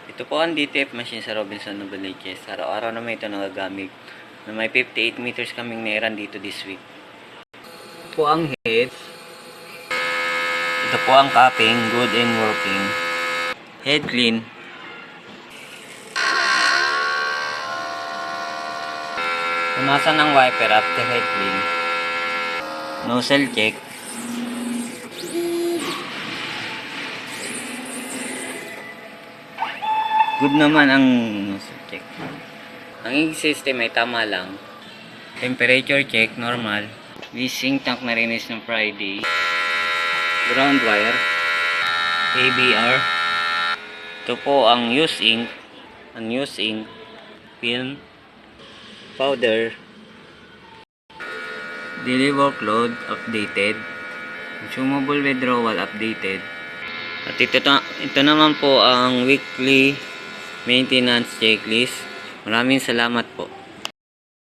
Ito po ang DTF machine sa Robinson Novaliches. Araw-araw naman ito nagagamit. Na may 58 meters kaming nairan dito this week. Ito po ang head. Ito po ang capping, good and working. Head clean. Punasan ng wiper after head clean. Nozzle check. Good naman ang nozzle check. Ang system ay tama lang. Temperature check, normal. Missing tank na rinis ng Friday. Ground wire. ABR. Ito po ang use ink. Unused ink. Film. Powder. Daily workload updated. Consumable withdrawal updated. At ito naman po ang weekly maintenance checklist. Maraming salamat po.